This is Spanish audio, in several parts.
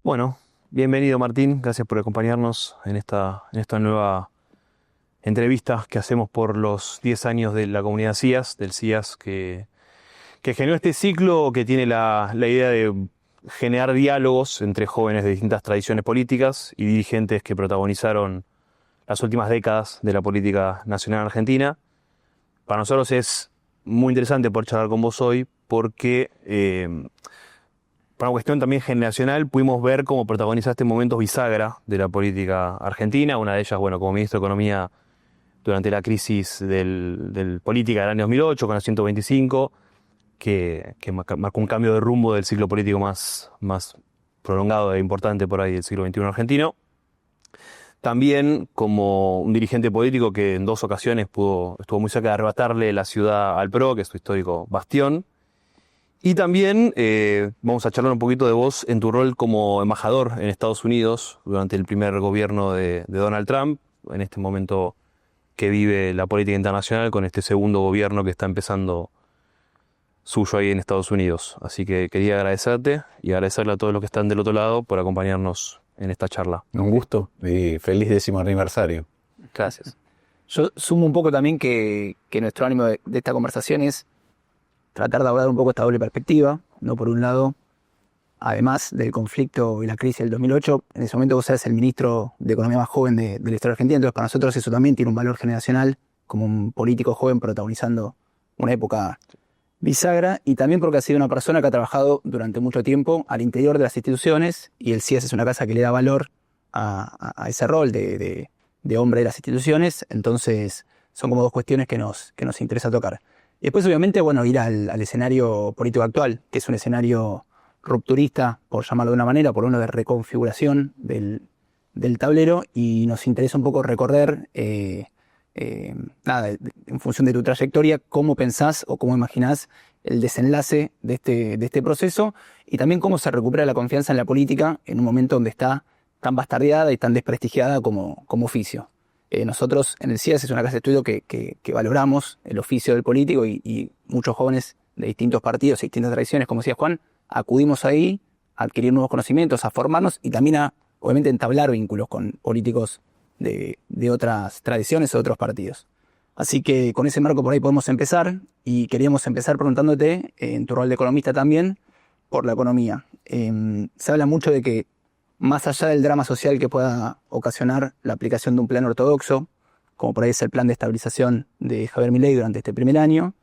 Bueno, bienvenido Martín, gracias por acompañarnos en esta nueva entrevista que hacemos por los 10 años de la comunidad CIAS, del CIAS que generó este ciclo que tiene la idea de generar diálogos entre jóvenes de distintas tradiciones políticas y dirigentes que protagonizaron las últimas décadas de la política nacional argentina. Para nosotros es muy interesante poder charlar con vos hoy porque por una cuestión también generacional, pudimos ver cómo protagonizaste momentos bisagra de la política argentina. Una de ellas, bueno, como ministro de Economía durante la crisis del política del año 2008 con la 125, que marcó un cambio de rumbo del ciclo político más prolongado e importante por ahí del siglo XXI argentino. También como un dirigente político que en 2 ocasiones estuvo muy cerca de arrebatarle la ciudad al PRO, que es su histórico bastión. Y también vamos a charlar un poquito de vos en tu rol como embajador en Estados Unidos durante el primer gobierno de Donald Trump, en este momento que vive la política internacional con este segundo gobierno que está empezando suyo ahí en Estados Unidos. Así que quería agradecerte y agradecerle a todos los que están del otro lado por acompañarnos en esta charla. Un gusto y feliz 10º aniversario. Gracias. Yo sumo un poco también que nuestro ánimo de esta conversación es tratar de abordar un poco esta doble perspectiva, ¿no? Por un lado, además del conflicto y la crisis del 2008, en ese momento vos eras el ministro de Economía más joven de la historia argentina, entonces para nosotros eso también tiene un valor generacional, como un político joven protagonizando una época bisagra, y también porque has sido una persona que ha trabajado durante mucho tiempo al interior de las instituciones, y el CIAS es una casa que le da valor a ese rol de hombre de las instituciones. Entonces son como 2 cuestiones que nos interesa tocar. Y después, obviamente, bueno, ir al escenario político actual, que es un escenario rupturista, por llamarlo de una manera, por uno de reconfiguración del tablero, y nos interesa un poco recorrer, en función de tu trayectoria, cómo pensás o cómo imaginás el desenlace de este proceso, y también cómo se recupera la confianza en la política en un momento donde está tan bastardeada y tan desprestigiada como oficio. Nosotros en el CIAS es una casa de estudio que valoramos el oficio del político y muchos jóvenes de distintos partidos y distintas tradiciones, como decía Juan, acudimos ahí a adquirir nuevos conocimientos, a formarnos y también a, obviamente, entablar vínculos con políticos de otras tradiciones o de otros partidos. Así que con ese marco por ahí podemos empezar, y queríamos empezar preguntándote, en tu rol de economista también, por la economía. Se habla mucho de que más allá del drama social que pueda ocasionar la aplicación de un plan ortodoxo, como por ahí es el plan de estabilización de Javier Milei durante este primer año,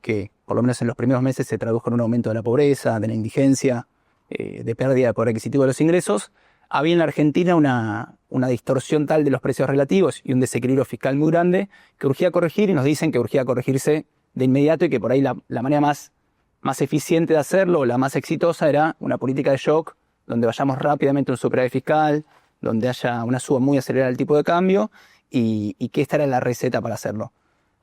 que por lo menos en los primeros meses se tradujo en un aumento de la pobreza, de la indigencia, de pérdida de poder adquisitivo de los ingresos, había en la Argentina una distorsión tal de los precios relativos y un desequilibrio fiscal muy grande que urgía corregir, y nos dicen que urgía corregirse de inmediato, y que por ahí la manera más eficiente de hacerlo, o la más exitosa, era una política de shock donde vayamos rápidamente a un superávit fiscal, donde haya una suba muy acelerada del tipo de cambio, y que esta era la receta para hacerlo.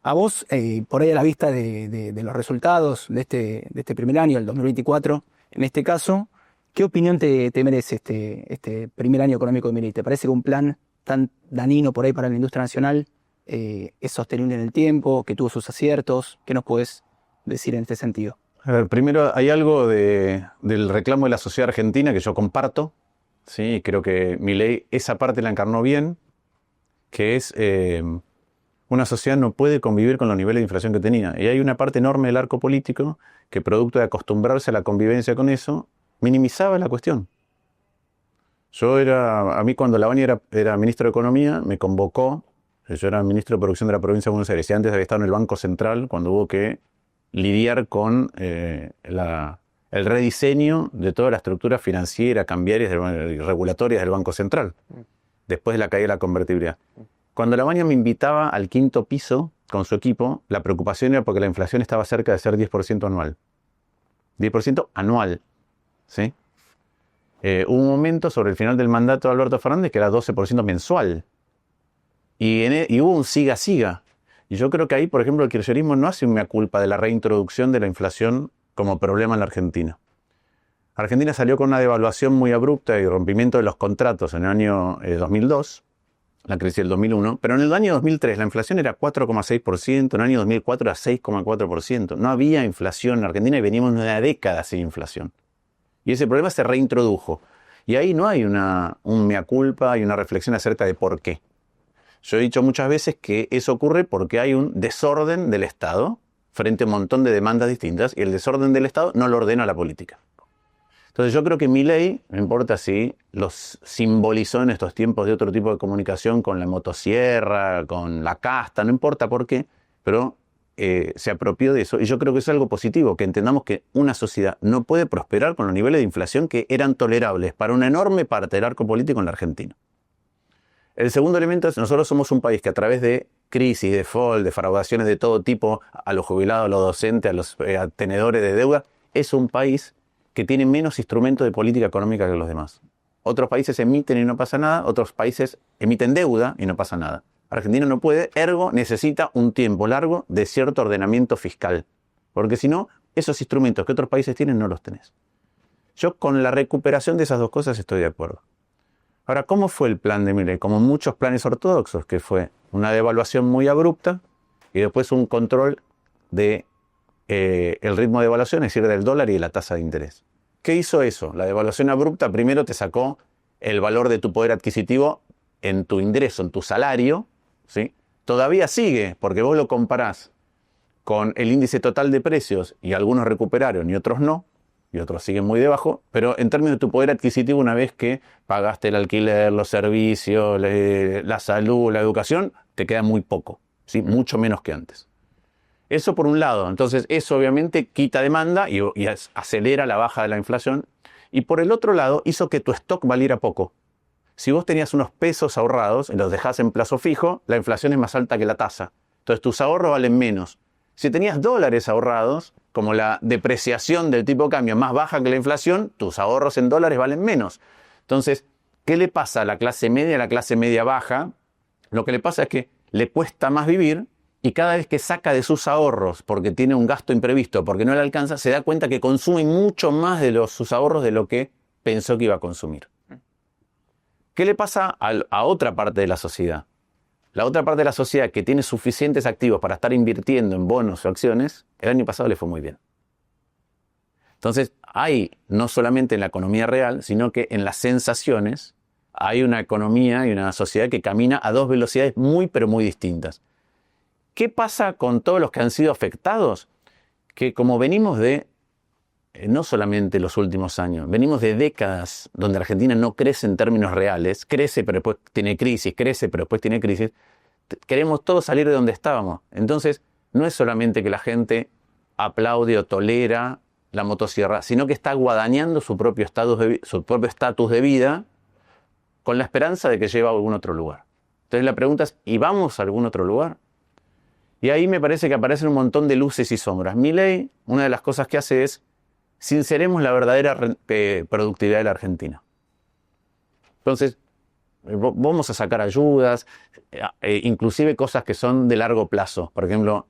A vos, por ahí a la vista de los resultados de este primer año, el 2024, en este caso, ¿qué opinión te merece este primer año económico de Milei? ¿Te parece que un plan tan dañino por ahí para la industria nacional es sostenible en el tiempo, que tuvo sus aciertos? ¿Qué nos puedes decir en este sentido? A ver, primero hay algo del reclamo de la sociedad argentina que yo comparto, ¿sí? Creo que Milei esa parte la encarnó bien, que es una sociedad no puede convivir con los niveles de inflación que tenía. Y hay una parte enorme del arco político que, producto de acostumbrarse a la convivencia con eso, minimizaba la cuestión. A mí cuando Lavagna era ministro de Economía, me convocó. Yo era ministro de Producción de la provincia de Buenos Aires y antes había estado en el Banco Central cuando hubo que lidiar con el rediseño de toda la estructura financiera, cambiaria y regulatoria del Banco Central, después de la caída de la convertibilidad. Cuando Lavagna me invitaba al 5º piso con su equipo, la preocupación era porque la inflación estaba cerca de ser 10% anual. 10% anual, ¿sí? Hubo un momento sobre el final del mandato de Alberto Fernández que era 12% mensual. Y hubo un siga-siga. Y yo creo que ahí, por ejemplo, el kirchnerismo no hace un mea culpa de la reintroducción de la inflación como problema en la Argentina. Argentina salió con una devaluación muy abrupta y rompimiento de los contratos en el año 2002, la crisis del 2001, pero en el año 2003 la inflación era 4,6%, en el año 2004 era 6,4%. No había inflación en Argentina y veníamos de una década sin inflación. Y ese problema se reintrodujo. Y ahí no hay un mea culpa y una reflexión acerca de por qué. Yo he dicho muchas veces que eso ocurre porque hay un desorden del Estado frente a un montón de demandas distintas y el desorden del Estado no lo ordena la política. Entonces yo creo que Milei, no importa si los simbolizó en estos tiempos de otro tipo de comunicación con la motosierra, con la casta, no importa por qué, pero se apropió de eso. Y yo creo que es algo positivo, que entendamos que una sociedad no puede prosperar con los niveles de inflación que eran tolerables para una enorme parte del arco político en la Argentina. El segundo elemento es, nosotros somos un país que a través de crisis, default, defraudaciones de todo tipo, a los jubilados, a los docentes, a los tenedores de deuda, es un país que tiene menos instrumentos de política económica que los demás. Otros países emiten y no pasa nada, otros países emiten deuda y no pasa nada. Argentina no puede, ergo necesita un tiempo largo de cierto ordenamiento fiscal, porque si no, esos instrumentos que otros países tienen no los tenés. Yo con la recuperación de esas dos cosas estoy de acuerdo. Ahora, ¿cómo fue el plan de Milei? Como muchos planes ortodoxos, que fue una devaluación muy abrupta y después un control de el ritmo de devaluación, es decir, del dólar y de la tasa de interés. ¿Qué hizo eso? La devaluación abrupta primero te sacó el valor de tu poder adquisitivo en tu ingreso, en tu salario, ¿sí? Todavía sigue, porque vos lo comparás con el índice total de precios y algunos recuperaron y otros no, y otros siguen muy debajo, pero en términos de tu poder adquisitivo, una vez que pagaste el alquiler, los servicios, la salud, la educación, te queda muy poco, ¿sí? Mucho menos que antes. Eso por un lado. Entonces eso obviamente quita demanda y acelera la baja de la inflación. Y por el otro lado hizo que tu stock valiera poco. Si vos tenías unos pesos ahorrados y los dejás en plazo fijo, la inflación es más alta que la tasa. Entonces tus ahorros valen menos. Si tenías dólares ahorrados, como la depreciación del tipo de cambio más baja que la inflación, tus ahorros en dólares valen menos. Entonces, ¿qué le pasa a la clase media y a la clase media baja? Lo que le pasa es que le cuesta más vivir. Y cada vez que saca de sus ahorros porque tiene un gasto imprevisto, porque no le alcanza, se da cuenta que consume mucho más de sus ahorros de lo que pensó que iba a consumir. ¿Qué le pasa a otra parte de la sociedad? La otra parte de la sociedad que tiene suficientes activos para estar invirtiendo en bonos o acciones, el año pasado le fue muy bien. Entonces, hay no solamente en la economía real, sino que en las sensaciones, hay una economía y una sociedad que camina a dos velocidades muy, pero muy distintas. ¿Qué pasa con todos los que han sido afectados? Que como venimos de, no solamente los últimos años, venimos de décadas donde Argentina no crece en términos reales, crece pero después tiene crisis, crece pero después tiene crisis, queremos todos salir de donde estábamos. Entonces, no es solamente que la gente aplaude o tolera la motosierra, sino que está guadañando su propio estatus de vida con la esperanza de que lleve a algún otro lugar. Entonces la pregunta es, ¿y vamos a algún otro lugar? Y ahí me parece que aparecen un montón de luces y sombras. Milei, una de las cosas que hace es, sinceremos la verdadera productividad de la Argentina. Entonces, vamos a sacar ayudas, inclusive cosas que son de largo plazo. Por ejemplo,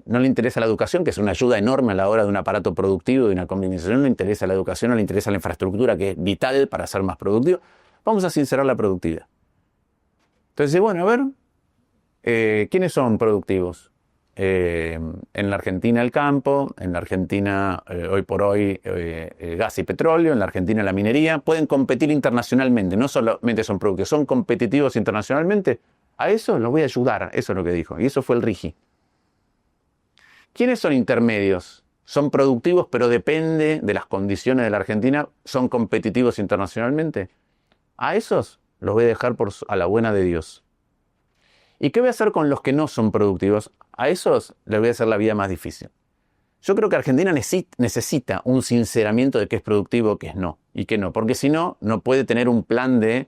no le interesa la educación, que es una ayuda enorme a la hora de un aparato productivo, de una combinación. No le interesa la educación, no le interesa la infraestructura, que es vital para ser más productivo. Vamos a sincerar la productividad. Entonces, bueno, a ver, ¿quiénes son productivos? En la Argentina el campo, en la Argentina hoy por hoy gas y petróleo, en la Argentina la minería, pueden competir internacionalmente, no solamente son productivos, son competitivos internacionalmente. A eso los voy a ayudar, eso es lo que dijo, y eso fue el RIGI. ¿Quiénes son intermedios? Son productivos, pero depende de las condiciones de la Argentina, son competitivos internacionalmente. A esos los voy a dejar a la buena de Dios. ¿Y qué voy a hacer con los que no son productivos? A esos les voy a hacer la vida más difícil. Yo creo que Argentina necesita un sinceramiento de qué es productivo, qué es no, y qué no, porque si no, no puede tener un plan de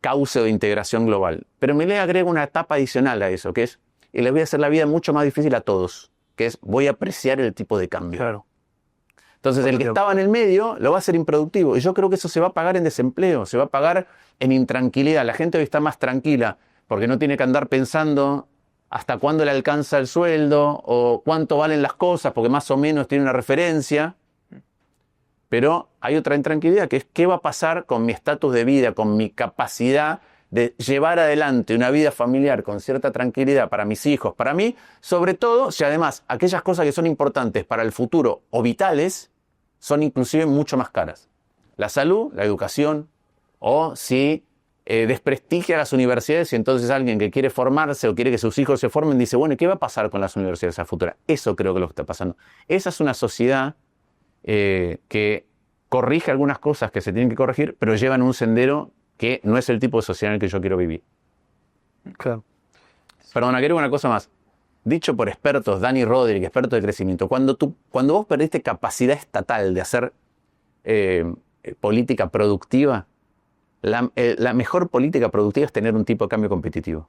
cauce o de integración global. Pero me le agrego una etapa adicional a eso, que es, y les voy a hacer la vida mucho más difícil a todos, que es, voy a apreciar el tipo de cambio. Claro. Entonces, el que estaba en el medio lo va a hacer improductivo. Y yo creo que eso se va a pagar en desempleo, se va a pagar en intranquilidad. La gente hoy está más tranquila porque no tiene que andar pensando hasta cuándo le alcanza el sueldo o cuánto valen las cosas, porque más o menos tiene una referencia. Pero hay otra intranquilidad, que es qué va a pasar con mi estatus de vida, con mi capacidad de llevar adelante una vida familiar con cierta tranquilidad para mis hijos, para mí, sobre todo si además aquellas cosas que son importantes para el futuro o vitales son inclusive mucho más caras. la salud, la educación, o si desprestigia las universidades y entonces alguien que quiere formarse o quiere que sus hijos se formen dice, bueno, ¿y qué va a pasar con las universidades a futuro? Eso creo que es lo que está pasando. Esa es una sociedad que corrige algunas cosas que se tienen que corregir, pero lleva en un sendero que no es el tipo de sociedad en el que yo quiero vivir. Claro. Perdona, quiero una cosa más. Dicho por expertos, Dani Rodríguez, experto de crecimiento, cuando vos perdiste capacidad estatal de hacer política productiva, la mejor política productiva es tener un tipo de cambio competitivo.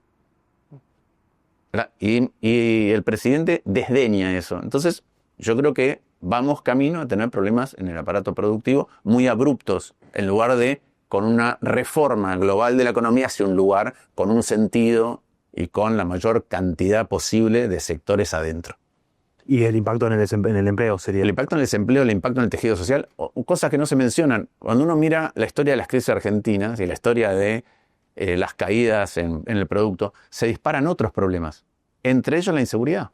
Y el presidente desdeña eso. Entonces, yo creo que vamos camino a tener problemas en el aparato productivo muy abruptos, en lugar de con una reforma global de la economía hacia un lugar con un sentido y con la mayor cantidad posible de sectores adentro. Y el impacto en el empleo sería... El impacto en el desempleo, el impacto en el tejido social, cosas que no se mencionan. Cuando uno mira la historia de las crisis argentinas y la historia de las caídas en el producto, se disparan otros problemas, entre ellos la inseguridad.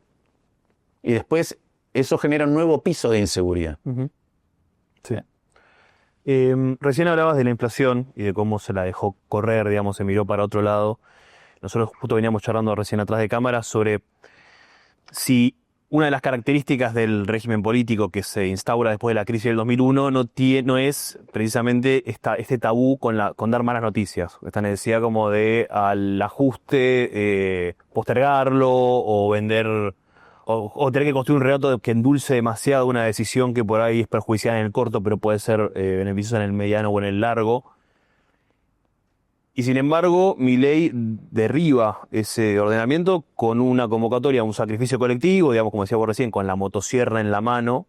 Y después eso genera un nuevo piso de inseguridad. Uh-huh. Sí. Recién hablabas de la inflación y de cómo se la dejó correr, digamos, se miró para otro lado. Nosotros justo veníamos charlando recién atrás de cámara sobre si una de las características del régimen político que se instaura después de la crisis del 2001 no es precisamente este tabú con dar malas noticias. Esta necesidad como de al ajuste postergarlo o vender o tener que construir un relato que endulce demasiado una decisión que por ahí es perjudicial en el corto pero puede ser beneficiosa en el mediano o en el largo. Y sin embargo, Milei derriba ese ordenamiento con una convocatoria a un sacrificio colectivo, digamos, como decía vos recién, con la motosierra en la mano.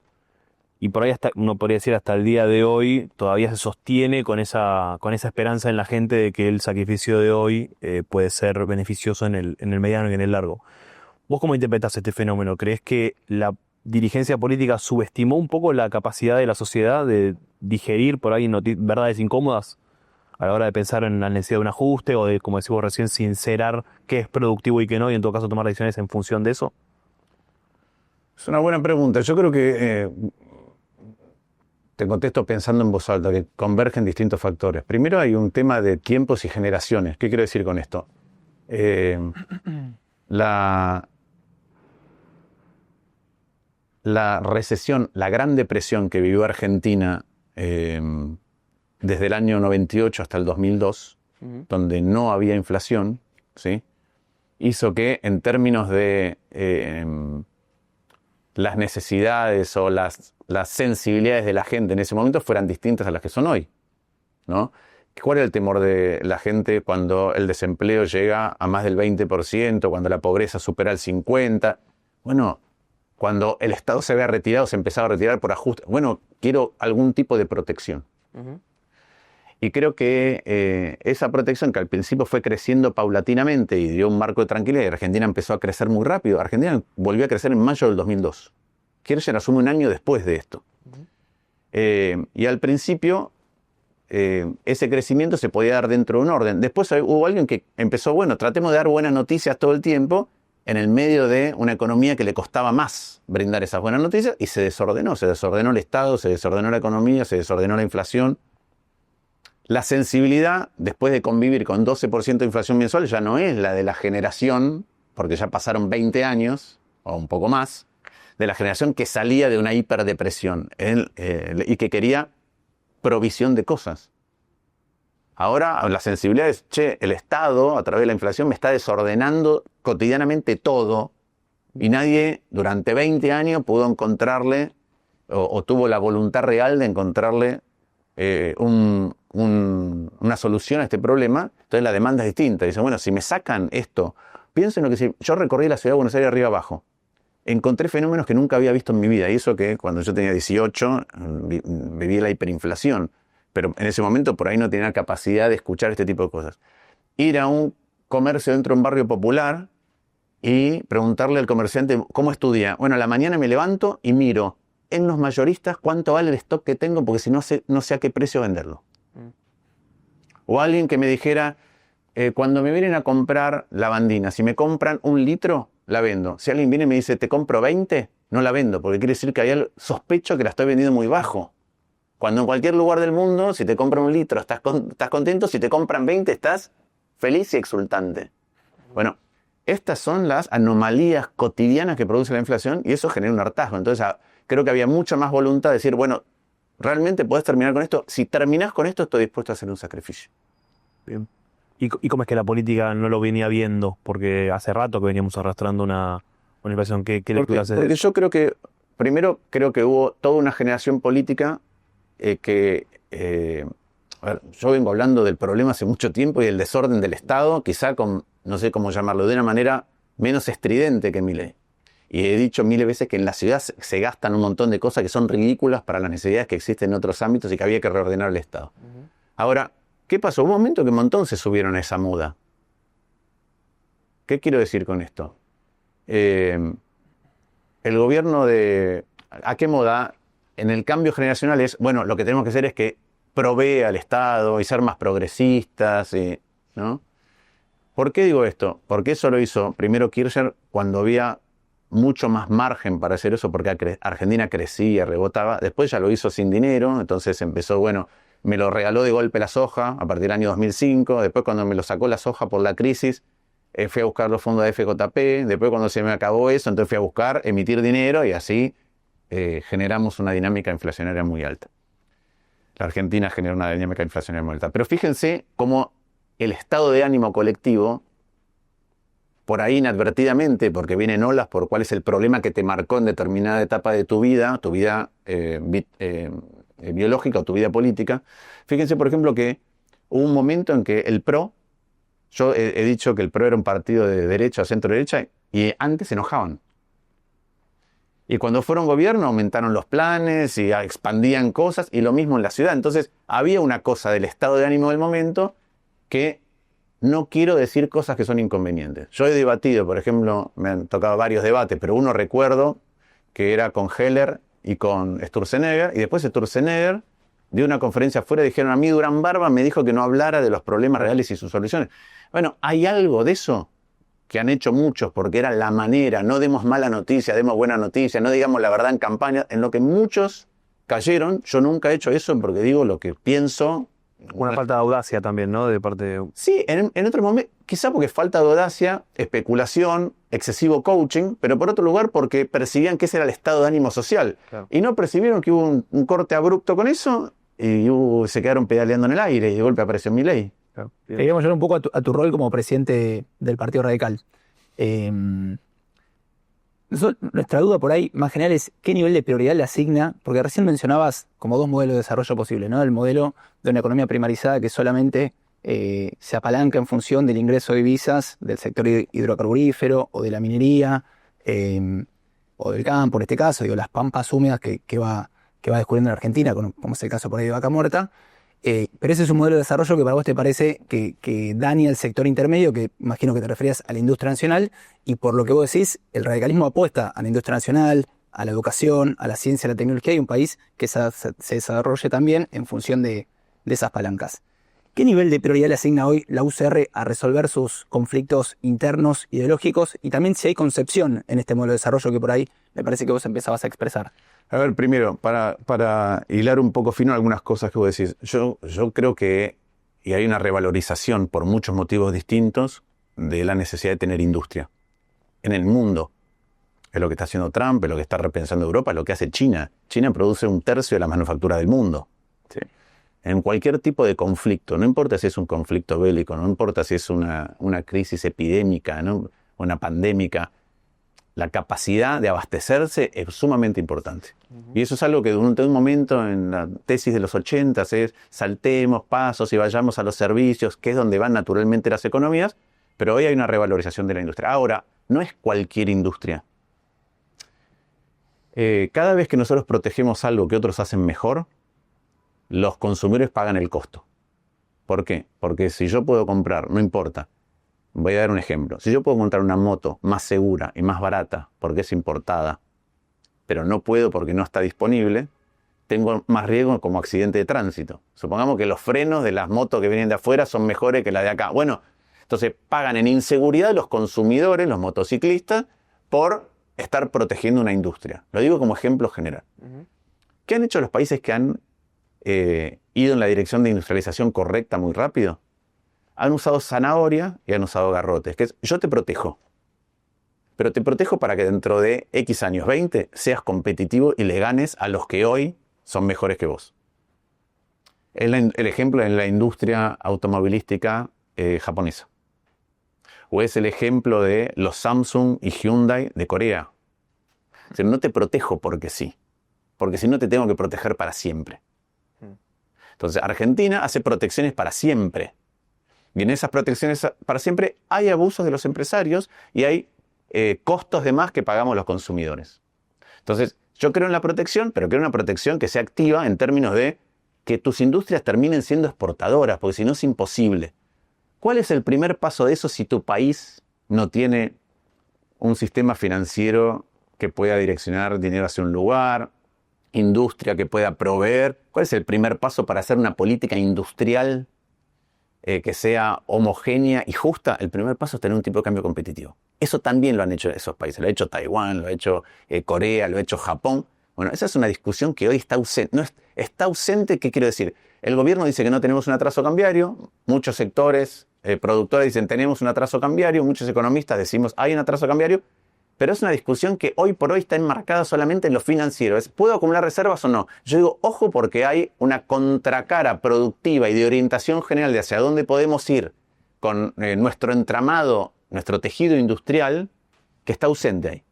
Y por ahí, uno podría decir hasta el día de hoy, todavía se sostiene con esa esperanza en la gente de que el sacrificio de hoy puede ser beneficioso en el mediano y en el largo. ¿Vos cómo interpretás este fenómeno? ¿Crees que la dirigencia política subestimó un poco la capacidad de la sociedad de digerir por ahí verdades incómodas a la hora de pensar en la necesidad de un ajuste o de, como decimos recién, sincerar qué es productivo y qué no, y en todo caso tomar decisiones en función de eso? Es una buena pregunta. Yo creo que te contesto pensando en voz alta, que convergen distintos factores. Primero hay un tema de tiempos y generaciones. ¿Qué quiero decir con esto? La recesión, la Gran Depresión que vivió Argentina desde el año 98 hasta el 2002, donde no había inflación, ¿sí?, hizo que en términos de las necesidades o las sensibilidades de la gente en ese momento fueran distintas a las que son hoy, ¿no? ¿Cuál es el temor de la gente cuando el desempleo llega a más del 20%, cuando la pobreza supera el 50%? Bueno, cuando el Estado se había retirado, se empezaba a retirar por ajuste. Bueno, quiero algún tipo de protección. Uh-huh. Y creo que esa protección, que al principio fue creciendo paulatinamente y dio un marco de tranquilidad, y Argentina empezó a crecer muy rápido. Argentina volvió a crecer en mayo del 2002. Kirchner asume un año después de esto. Uh-huh. Y al principio, ese crecimiento se podía dar dentro de un orden. Después hubo alguien que empezó, bueno, tratemos de dar buenas noticias todo el tiempo, en el medio de una economía que le costaba más brindar esas buenas noticias, y se desordenó el Estado, se desordenó la economía, se desordenó la inflación. La sensibilidad, después de convivir con 12% de inflación mensual, ya no es la de la generación, porque ya pasaron 20 años, o un poco más, de la generación que salía de una hiperdepresión y que quería provisión de cosas. Ahora la sensibilidad es, el Estado, a través de la inflación, me está desordenando cotidianamente todo, y nadie durante 20 años pudo encontrarle, o tuvo la voluntad real de encontrarle una solución a este problema. Entonces la demanda es distinta. Dicen, bueno, si me sacan esto, piensen lo que si yo recorrí la ciudad de Buenos Aires arriba abajo, encontré fenómenos que nunca había visto en mi vida, y eso que cuando yo tenía 18 viví la hiperinflación, pero en ese momento por ahí no tenía capacidad de escuchar este tipo de cosas. Ir a un comercio dentro de un barrio popular y preguntarle al comerciante cómo estudia. Bueno, a la mañana me levanto y miro en los mayoristas cuánto vale el stock que tengo, porque si no sé a qué precio venderlo. O alguien que me dijera, cuando me vienen a comprar lavandina, si me compran 1 litro, la vendo. Si alguien viene y me dice, te compro 20, no la vendo, porque quiere decir que sospecho que la estoy vendiendo muy bajo. Cuando en cualquier lugar del mundo, si te compran 1 litro, estás contento, si te compran 20, estás feliz y exultante. Bueno, estas son las anomalías cotidianas que produce la inflación y eso genera un hartazgo. Entonces, creo que había mucha más voluntad de decir, bueno, realmente podés terminar con esto. Si terminás con esto, estoy dispuesto a hacer un sacrificio. Bien. ¿Y cómo es que la política no lo venía viendo? Porque hace rato que veníamos arrastrando una inflación. ¿Qué lectura haces? Porque yo creo que, primero, hubo toda una generación política a ver, yo vengo hablando del problema hace mucho tiempo y del desorden del Estado, quizá con, no sé cómo llamarlo, de una manera menos estridente que Milei. Y he dicho 1000 veces que en la ciudad se gastan un montón de cosas que son ridículas para las necesidades que existen en otros ámbitos y que había que reordenar el Estado. Ahora, ¿qué pasó? Hubo un momento que un montón se subieron a esa moda. ¿Qué quiero decir con esto? El gobierno de... ¿A qué moda? En el cambio generacional es, bueno, lo que tenemos que hacer es que provee al Estado y ser más progresistas, ¿no? ¿Por qué digo esto? Porque eso lo hizo primero Kirchner cuando había mucho más margen para hacer eso, porque Argentina crecía, rebotaba. Después ya lo hizo sin dinero, entonces empezó, bueno, me lo regaló de golpe la soja a partir del año 2005. Después cuando me lo sacó la soja por la crisis, fui a buscar los fondos de FJP. Después cuando se me acabó eso, entonces fui a buscar emitir dinero y así generamos una dinámica inflacionaria muy alta. La Argentina generó una dinámica inflacionaria muy alta. Pero fíjense cómo el estado de ánimo colectivo, por ahí inadvertidamente, porque vienen olas por cuál es el problema que te marcó en determinada etapa de tu vida biológica o tu vida política. Fíjense, por ejemplo, que hubo un momento en que el PRO, yo he dicho que el PRO era un partido de derecha o centro-derecha, y antes se enojaban. Y cuando fueron gobierno aumentaron los planes y expandían cosas, y lo mismo en la ciudad. Entonces había una cosa del estado de ánimo del momento que no quiero decir cosas que son inconvenientes. Yo he debatido, por ejemplo, me han tocado varios debates, pero uno recuerdo que era con Heller y con Sturzenegger, y después Sturzenegger dio una conferencia afuera y dijeron, a mí Durán Barba me dijo que no hablara de los problemas reales y sus soluciones. Bueno, hay algo de eso que han hecho muchos, porque era la manera, no demos mala noticia, demos buena noticia, no digamos la verdad en campaña, en lo que muchos cayeron. Yo nunca he hecho eso porque digo lo que pienso. Una falta de audacia también, ¿no? De parte de... Sí, en otro momento, quizá porque falta de audacia, especulación, excesivo coaching, pero por otro lugar porque percibían que ese era el estado de ánimo social. Claro. Y no percibieron que hubo un corte abrupto con eso y se quedaron pedaleando en el aire y de golpe apareció Milei. Claro. Queríamos llegar un poco a tu rol como presidente del Partido Radical. Nuestra duda por ahí más general es qué nivel de prioridad le asigna, porque recién mencionabas como 2 modelos de desarrollo posibles, ¿no? El modelo de una economía primarizada que solamente se apalanca en función del ingreso de divisas del sector hidrocarburífero o de la minería o del campo, en este caso, digo, las pampas húmedas que va descubriendo en Argentina, como es el caso por ahí de Vaca Muerta. Pero ese es un modelo de desarrollo que para vos te parece que daña al sector intermedio, que imagino que te referías a la industria nacional, y por lo que vos decís, el radicalismo apuesta a la industria nacional, a la educación, a la ciencia, a la tecnología, y un país que se desarrolle también en función de esas palancas. ¿Qué nivel de prioridad le asigna hoy la UCR a resolver sus conflictos internos ideológicos? Y también si hay concepción en este modelo de desarrollo que por ahí me parece que vos empezabas a expresar. A ver, primero, para hilar un poco fino algunas cosas que vos decís, yo creo que y hay una revalorización por muchos motivos distintos de la necesidad de tener industria en el mundo. Es lo que está haciendo Trump, es lo que está repensando Europa, es lo que hace China. China produce 1/3 de la manufactura del mundo. Sí. En cualquier tipo de conflicto, no importa si es un conflicto bélico, no importa si es una crisis epidémica, ¿no? Una pandémica, la capacidad de abastecerse es sumamente importante. Y eso es algo que durante un momento en la tesis de los 80 es saltemos pasos y vayamos a los servicios, que es donde van naturalmente las economías, pero hoy hay una revalorización de la industria. Ahora, no es cualquier industria. Cada vez que nosotros protegemos algo que otros hacen mejor, los consumidores pagan el costo. ¿Por qué? Porque si yo puedo comprar, no importa, voy a dar un ejemplo. Si yo puedo comprar una moto más segura y más barata porque es importada, pero no puedo porque no está disponible, tengo más riesgo como accidente de tránsito. Supongamos que los frenos de las motos que vienen de afuera son mejores que las de acá. Bueno, entonces pagan en inseguridad los consumidores, los motociclistas, por estar protegiendo una industria. Lo digo como ejemplo general. ¿Qué han hecho los países que han ido en la dirección de industrialización correcta muy rápido? Han usado zanahoria y han usado garrotes, que es, yo te protejo, pero te protejo para que dentro de X años, 20, seas competitivo y le ganes a los que hoy son mejores que vos. El ejemplo en la industria automovilística japonesa. O es el ejemplo de los Samsung y Hyundai de Corea. O sea, no te protejo porque sí, porque si no te tengo que proteger para siempre. Entonces, Argentina hace protecciones para siempre. Y en esas protecciones para siempre hay abusos de los empresarios y hay costos de más que pagamos los consumidores. Entonces, yo creo en la protección, pero creo en una protección que sea activa en términos de que tus industrias terminen siendo exportadoras, porque si no es imposible. ¿Cuál es el primer paso de eso si tu país no tiene un sistema financiero que pueda direccionar dinero hacia un lugar, industria que pueda proveer? ¿Cuál es el primer paso para hacer una política industrial que sea homogénea y justa? El primer paso es tener un tipo de cambio competitivo. Eso también lo han hecho esos países. Lo ha hecho Taiwán, lo ha hecho Corea, lo ha hecho Japón. Bueno, esa es una discusión que hoy está ausente. No está ausente, ¿qué quiero decir? El gobierno dice que no tenemos un atraso cambiario. Muchos sectores productores dicen tenemos un atraso cambiario. Muchos economistas decimos hay un atraso cambiario. Pero es una discusión que hoy por hoy está enmarcada solamente en lo financiero. ¿Puedo acumular reservas o no? Yo digo, ojo, porque hay una contracara productiva y de orientación general de hacia dónde podemos ir con nuestro entramado, nuestro tejido industrial, que está ausente ahí.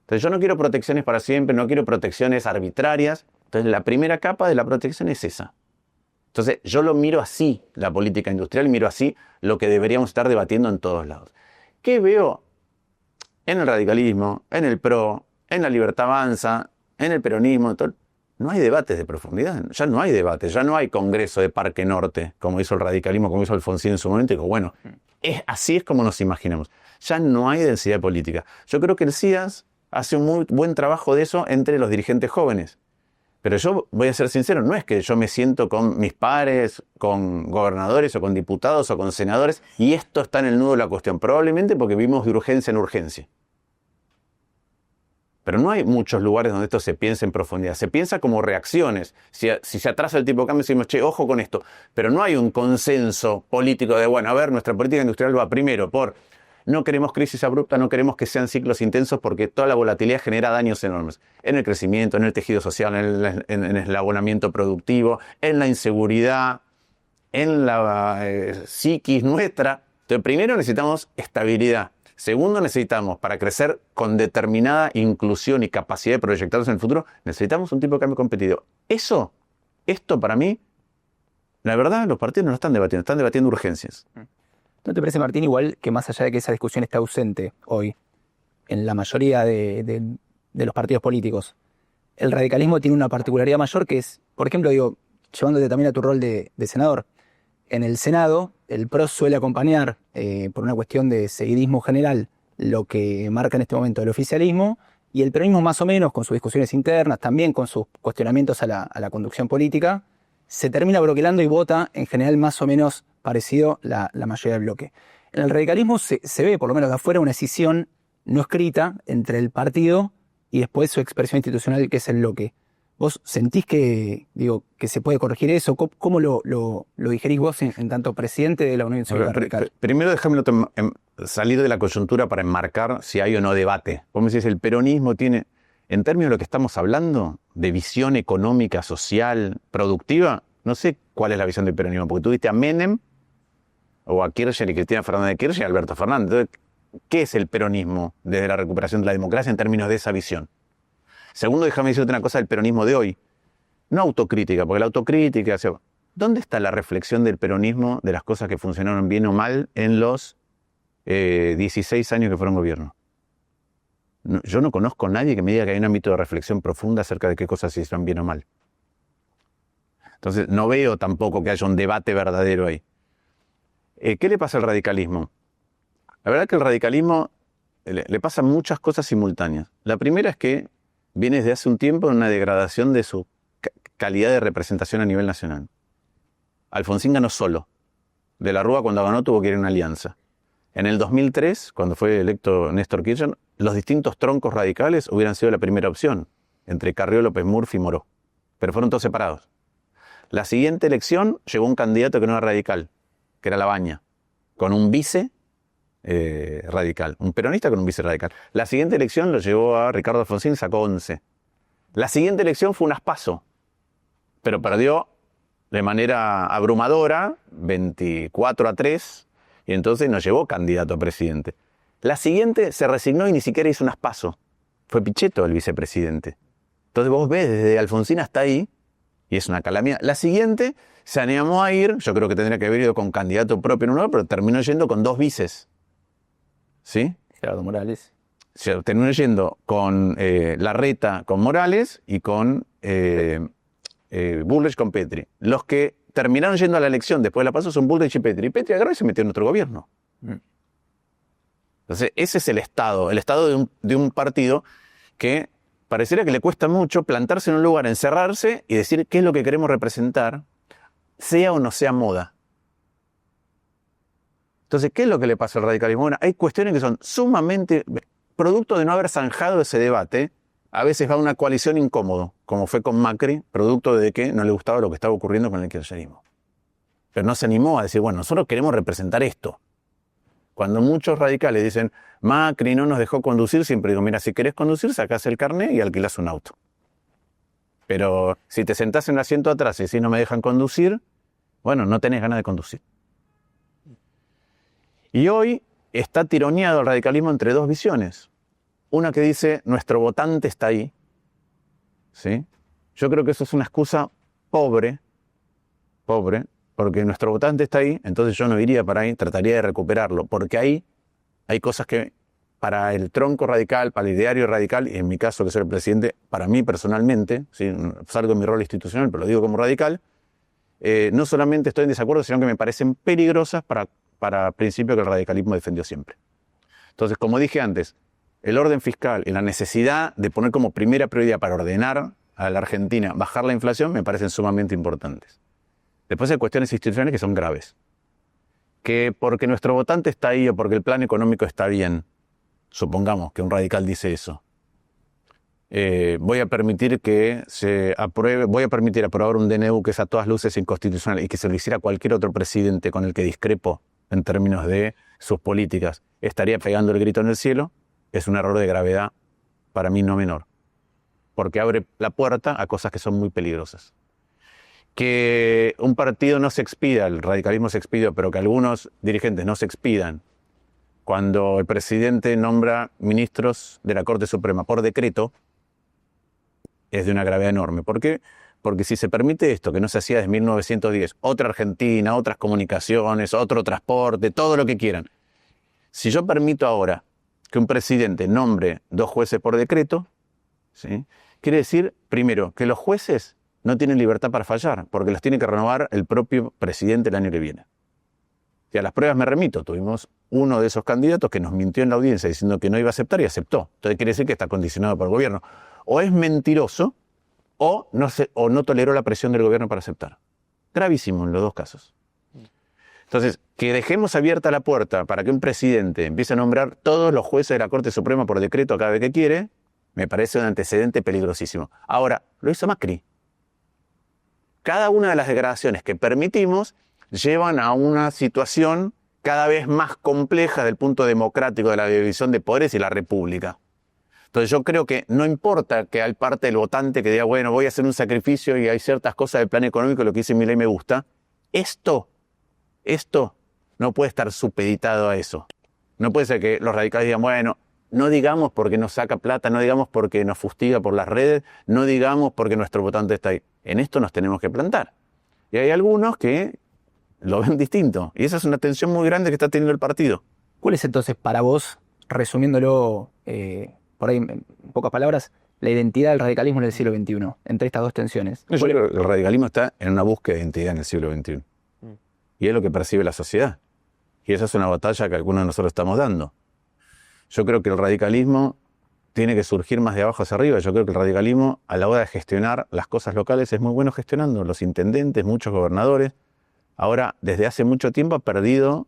Entonces yo no quiero protecciones para siempre, no quiero protecciones arbitrarias. Entonces la primera capa de la protección es esa. Entonces yo lo miro así, la política industrial, miro así lo que deberíamos estar debatiendo en todos lados. ¿Qué veo en el radicalismo, en el PRO, en la Libertad Avanza, en el peronismo? No hay debates de profundidad, ya no hay debates, ya no hay congreso de Parque Norte, como hizo el radicalismo, como hizo Alfonsín en su momento, y digo, bueno, así es como nos imaginamos. Ya no hay densidad política. Yo creo que el CIAS hace un muy buen trabajo de eso entre los dirigentes jóvenes. Pero yo voy a ser sincero, no es que yo me siento con mis pares, con gobernadores o con diputados o con senadores, y esto está en el nudo de la cuestión, probablemente porque vivimos de urgencia en urgencia. Pero no hay muchos lugares donde esto se piensa en profundidad. Se piensa como reacciones. Si se atrasa el tipo de cambio, decimos, che, ojo con esto. Pero no hay un consenso político de, bueno, a ver, nuestra política industrial va primero por no queremos crisis abrupta, no queremos que sean ciclos intensos porque toda la volatilidad genera daños enormes. En el crecimiento, en el tejido social, en el eslabonamiento productivo, en la inseguridad, en la psiquis nuestra. Entonces, primero necesitamos estabilidad. Segundo, necesitamos, para crecer con determinada inclusión y capacidad de proyectarnos en el futuro, necesitamos un tipo de cambio competitivo. Esto para mí, la verdad, los partidos no lo están debatiendo urgencias. ¿No te parece, Martín, igual que más allá de que esa discusión está ausente hoy en la mayoría de los partidos políticos, el radicalismo tiene una particularidad mayor que es, por ejemplo, digo, llevándote también a tu rol de senador, en el Senado el PRO suele acompañar, por una cuestión de seguidismo general, lo que marca en este momento el oficialismo, y el peronismo más o menos, con sus discusiones internas, también con sus cuestionamientos a la conducción política, se termina bloqueando y vota en general más o menos parecido la mayoría del bloque. En el radicalismo se ve, por lo menos de afuera, una escisión no escrita entre el partido y después su expresión institucional, que es el bloque. ¿Vos sentís que se puede corregir eso? ¿Cómo lo digerís vos en tanto presidente de la Unión Cívica Radical? Primero déjame salir de la coyuntura para enmarcar si hay o no debate. Vos me decís, el peronismo tiene, en términos de lo que estamos hablando, de visión económica, social, productiva, no sé cuál es la visión del peronismo, porque tú viste a Menem, o a Kirchner y Cristina Fernández de Kirchner y Alberto Fernández. Entonces, ¿qué es el peronismo desde la recuperación de la democracia en términos de esa visión? Segundo, déjame decirte una cosa del peronismo de hoy. No autocrítica, porque la autocrítica... ¿Dónde está la reflexión del peronismo de las cosas que funcionaron bien o mal en los 16 años que fueron gobierno? Yo no conozco a nadie que me diga que hay un ámbito de reflexión profunda acerca de qué cosas se hicieron bien o mal. Entonces, no veo tampoco que haya un debate verdadero ahí. ¿Qué le pasa al radicalismo? La verdad es que el radicalismo le pasan muchas cosas simultáneas. La primera es que viene desde hace un tiempo en una degradación de su calidad de representación a nivel nacional. Alfonsín ganó solo. De la Rúa, cuando ganó, tuvo que ir a una alianza. En el 2003, cuando fue electo Néstor Kirchner, los distintos troncos radicales hubieran sido la primera opción, entre Carrió, López Murphy y Moró. Pero fueron todos separados. La siguiente elección llegó un candidato que no era radical, que era Labaña, con un vice radical, un peronista con un vice radical. La siguiente elección lo llevó a Ricardo Alfonsín, sacó 11. La siguiente elección fue un aspaso, pero perdió de manera abrumadora, 24-3, y entonces no llevó candidato a presidente. La siguiente se resignó y ni siquiera hizo un aspaso. Fue Pichetto el vicepresidente. Entonces vos ves desde Alfonsín hasta ahí, y es una calamidad. La siguiente se animó a ir, yo creo que tendría que haber ido con candidato propio en un lugar, pero terminó yendo con 2 vices. ¿Sí? Gerardo Morales. Se terminó yendo con Larreta, con Morales, y con Bullrich con Petri. Los que terminaron yendo a la elección después de la PASO son Bullrich y Petri. Y Petri agarró y se metió en otro gobierno. Entonces, ese es el estado de un partido que pareciera que le cuesta mucho plantarse en un lugar, encerrarse y decir qué es lo que queremos representar, sea o no sea moda. Entonces, ¿qué es lo que le pasa al radicalismo? Bueno, hay cuestiones que son sumamente producto de no haber zanjado ese debate. A veces va a una coalición incómodo, como fue con Macri, producto de que no le gustaba lo que estaba ocurriendo con el kirchnerismo. Pero no se animó a decir, bueno, nosotros queremos representar esto. Cuando muchos radicales dicen, Macri no nos dejó conducir, siempre digo, mira, si querés conducir, sacás el carnet y alquilás un auto. Pero si te sentás en el asiento atrás y decís, no me dejan conducir, bueno, no tenés ganas de conducir. Y hoy está tironeado el radicalismo entre 2 visiones. Una que dice, nuestro votante está ahí. ¿Sí? Yo creo que eso es una excusa pobre, porque nuestro votante está ahí, entonces yo no iría para ahí, trataría de recuperarlo, porque ahí hay cosas que para el tronco radical, para el ideario radical, y en mi caso que soy el presidente, para mí personalmente, ¿sí? Salgo de mi rol institucional, pero lo digo como radical, no solamente estoy en desacuerdo, sino que me parecen peligrosas para principios que el radicalismo defendió siempre. Entonces, como dije antes, el orden fiscal y la necesidad de poner como primera prioridad para ordenar a la Argentina, bajar la inflación, me parecen sumamente importantes. Después hay cuestiones institucionales que son graves. Que porque nuestro votante está ahí o porque el plan económico está bien, supongamos que un radical dice eso, voy a permitir aprobar un DNU que es a todas luces inconstitucional y que se lo hiciera cualquier otro presidente con el que discrepo en términos de sus políticas, estaría pegando el grito en el cielo, es un error de gravedad para mí no menor, porque abre la puerta a cosas que son muy peligrosas. Que un partido no se expida, el radicalismo se expidió, pero que algunos dirigentes no se expidan cuando el presidente nombra ministros de la Corte Suprema por decreto, es de una gravedad enorme. ¿Por qué? Porque si se permite esto, que no se hacía desde 1910, otra Argentina, otras comunicaciones, otro transporte, todo lo que quieran. Si yo permito ahora que un presidente nombre 2 jueces por decreto, ¿sí? Quiere decir, primero, que los jueces no tienen libertad para fallar, porque los tiene que renovar el propio presidente el año que viene. Y a las pruebas me remito, tuvimos uno de esos candidatos que nos mintió en la audiencia diciendo que no iba a aceptar y aceptó. Entonces quiere decir que está condicionado por el gobierno. O es mentiroso o no toleró la presión del gobierno para aceptar. Gravísimo en los 2 casos. Entonces, que dejemos abierta la puerta para que un presidente empiece a nombrar todos los jueces de la Corte Suprema por decreto cada vez que quiere, me parece un antecedente peligrosísimo. Ahora, lo hizo Macri. Cada una de las degradaciones que permitimos llevan a una situación cada vez más compleja del punto democrático de la división de poderes y la república. Entonces yo creo que no importa que hay parte del votante que diga, bueno, voy a hacer un sacrificio y hay ciertas cosas del plan económico, lo que dice Milei me gusta. Esto no puede estar supeditado a eso. No puede ser que los radicales digan, bueno, no digamos porque nos saca plata, no digamos porque nos fustiga por las redes, no digamos porque nuestro votante está ahí. En esto nos tenemos que plantar. Y hay algunos que lo ven distinto. Y esa es una tensión muy grande que está teniendo el partido. ¿Cuál es entonces para vos, resumiéndolo por ahí en pocas palabras, la identidad del radicalismo en el siglo XXI, entre estas 2 tensiones? Yo creo que el radicalismo está en una búsqueda de identidad en el siglo XXI. Y es lo que percibe la sociedad. Y esa es una batalla que algunos de nosotros estamos dando. Yo creo que el radicalismo tiene que surgir más de abajo hacia arriba. Yo creo que el radicalismo, a la hora de gestionar las cosas locales, es muy bueno gestionando. Los intendentes, muchos gobernadores, ahora desde hace mucho tiempo ha perdido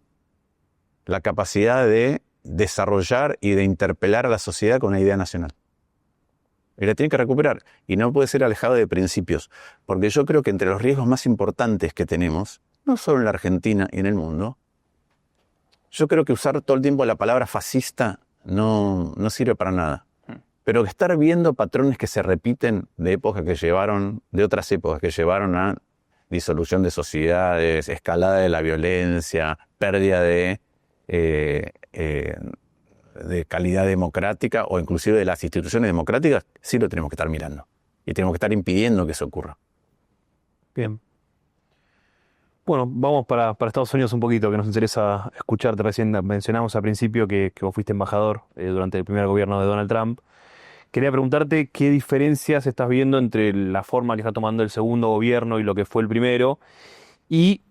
la capacidad de desarrollar y de interpelar a la sociedad con una idea nacional. Y la tiene que recuperar. Y no puede ser alejado de principios. Porque yo creo que entre los riesgos más importantes que tenemos, no solo en la Argentina y en el mundo, yo creo que usar todo el tiempo la palabra fascista no sirve para nada. Pero estar viendo patrones que se repiten de otras épocas que llevaron a disolución de sociedades, escalada de la violencia, pérdida de calidad democrática o inclusive de las instituciones democráticas, sí lo tenemos que estar mirando. Y tenemos que estar impidiendo que eso ocurra. Bien. Bueno, vamos para Estados Unidos un poquito, que nos interesa escucharte. Recién mencionamos al principio que vos fuiste embajador durante el primer gobierno de Donald Trump. Quería preguntarte qué diferencias estás viendo entre la forma que está tomando el segundo gobierno y lo que fue el primero. Y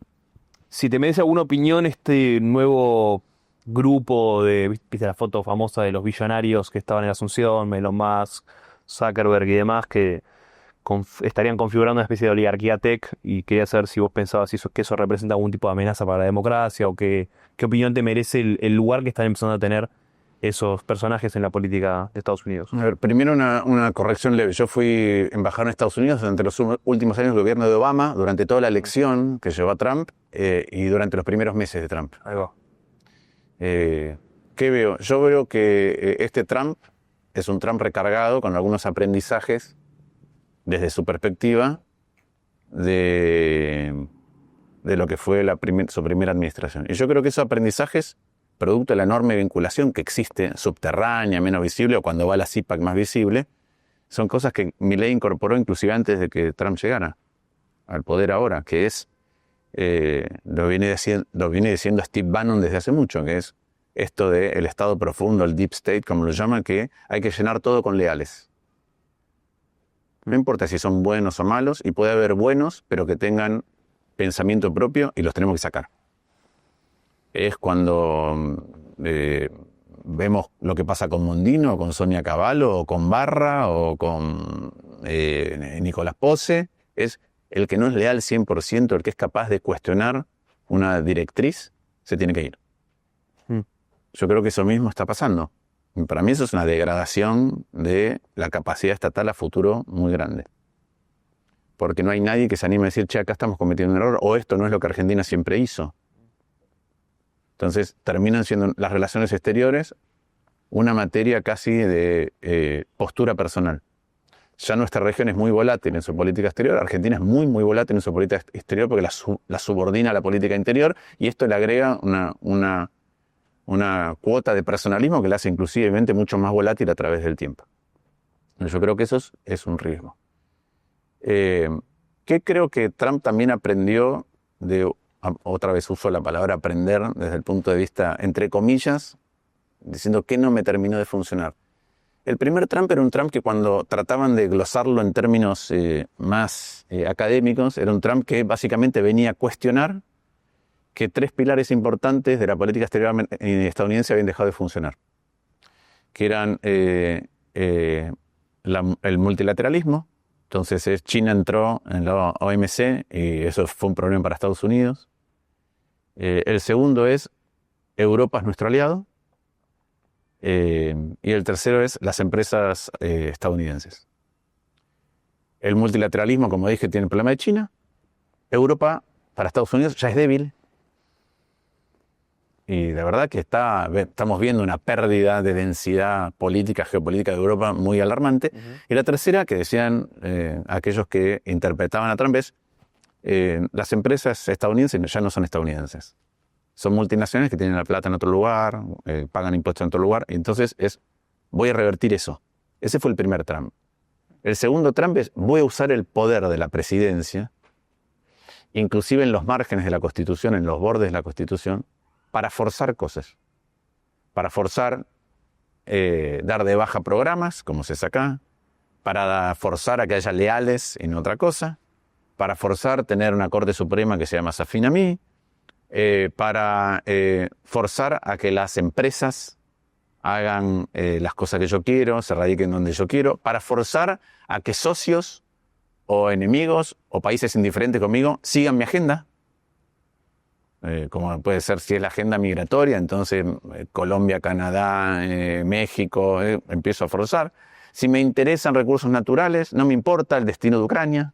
si te merece alguna opinión este nuevo grupo viste la foto famosa de los billonarios que estaban en Asunción, Elon Musk, Zuckerberg y demás, que estarían configurando una especie de oligarquía tech, y quería saber si vos pensabas que eso representa algún tipo de amenaza para la democracia o qué opinión te merece el lugar que están empezando a tener esos personajes en la política de Estados Unidos. A ver, primero una corrección leve. Yo fui embajador en Estados Unidos durante los últimos años del gobierno de Obama, durante toda la elección que llevó a Trump y durante los primeros meses de Trump. Ahí va. ¿Qué veo? Yo veo que este Trump es un Trump recargado con algunos aprendizajes desde su perspectiva de lo que fue su primera administración. Y yo creo que esos aprendizajes, producto de la enorme vinculación que existe, subterránea, menos visible, o cuando va a la CIPAC más visible, son cosas que Milei incorporó inclusive antes de que Trump llegara al poder ahora, que es, lo viene diciendo Steve Bannon desde hace mucho, que es esto del Estado profundo, el Deep State, como lo llaman, que hay que llenar todo con leales. No importa si son buenos o malos, y puede haber buenos, pero que tengan pensamiento propio, y los tenemos que sacar. Es cuando vemos lo que pasa con Mondino, o con Sonia Cavallo, o con Barra, o con Nicolás Posse. Es el que no es leal 100%, el que es capaz de cuestionar una directriz, se tiene que ir. Yo creo que eso mismo está pasando. Y para mí eso es una degradación de la capacidad estatal a futuro muy grande. Porque no hay nadie que se anime a decir, che, acá estamos cometiendo un error, o esto no es lo que Argentina siempre hizo. Entonces terminan siendo las relaciones exteriores una materia casi de postura personal. Ya nuestra región es muy volátil en su política exterior, Argentina es muy, muy volátil en su política exterior porque la subordina a la política interior, y esto le agrega una cuota de personalismo que la hace inclusivemente mucho más volátil a través del tiempo. Yo creo que eso es un riesgo. ¿Qué creo que Trump también aprendió otra vez uso la palabra aprender desde el punto de vista, entre comillas, diciendo que no me terminó de funcionar? El primer Trump era un Trump que cuando trataban de glosarlo en términos más académicos, era un Trump que básicamente venía a cuestionar que tres pilares importantes de la política exterior estadounidense habían dejado de funcionar, que eran el multilateralismo. Entonces China entró en la OMC y eso fue un problema para Estados Unidos. El segundo es Europa es nuestro aliado. Y el tercero es las empresas estadounidenses. El multilateralismo, como dije, tiene el problema de China. Europa, para Estados Unidos, ya es débil. Y la verdad que estamos viendo una pérdida de densidad política, geopolítica de Europa muy alarmante. Y la tercera, que decían aquellos que interpretaban a Trump, es las empresas estadounidenses ya no son estadounidenses. Son multinacionales que tienen la plata en otro lugar, pagan impuestos en otro lugar. Y entonces voy a revertir eso. Ese fue el primer Trump. El segundo Trump es, voy a usar el poder de la presidencia, inclusive en los márgenes de la Constitución, en los bordes de la Constitución, para forzar cosas. Para forzar dar de baja programas, como se hace acá, para forzar a que haya leales en otra cosa, para forzar tener una Corte Suprema que sea más afín a mí, para forzar a que las empresas hagan las cosas que yo quiero, se radiquen donde yo quiero, para forzar a que socios o enemigos o países indiferentes conmigo sigan mi agenda, como puede ser si es la agenda migratoria, entonces Colombia, Canadá, México, empiezo a forzar. Si me interesan recursos naturales, no me importa el destino de Ucrania.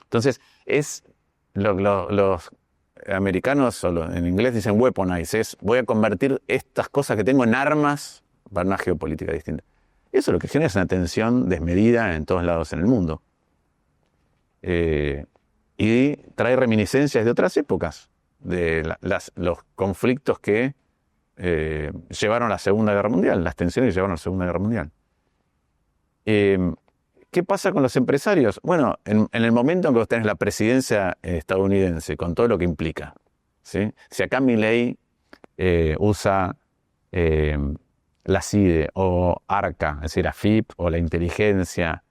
Entonces, los americanos, en inglés dicen weaponize, voy a convertir estas cosas que tengo en armas para una geopolítica distinta. Eso lo que genera es una tensión desmedida en todos lados en el mundo. Y trae reminiscencias de otras épocas, de los conflictos que llevaron a la Segunda Guerra Mundial, las tensiones que llevaron a la Segunda Guerra Mundial. ¿Qué pasa con los empresarios? Bueno, en el momento en que vos tenés la presidencia estadounidense, con todo lo que implica, ¿sí? Si acá Milei usa la CIDE o ARCA, es decir, AFIP o la inteligencia,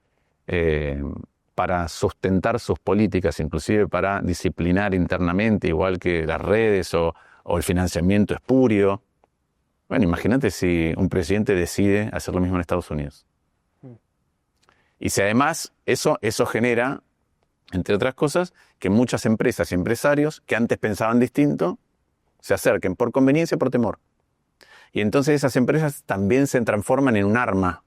para sustentar sus políticas, inclusive para disciplinar internamente, igual que las redes o el financiamiento espurio. Bueno, imagínate si un presidente decide hacer lo mismo en Estados Unidos. Y si además eso genera, entre otras cosas, que muchas empresas y empresarios que antes pensaban distinto se acerquen por conveniencia o por temor. Y entonces esas empresas también se transforman en un arma,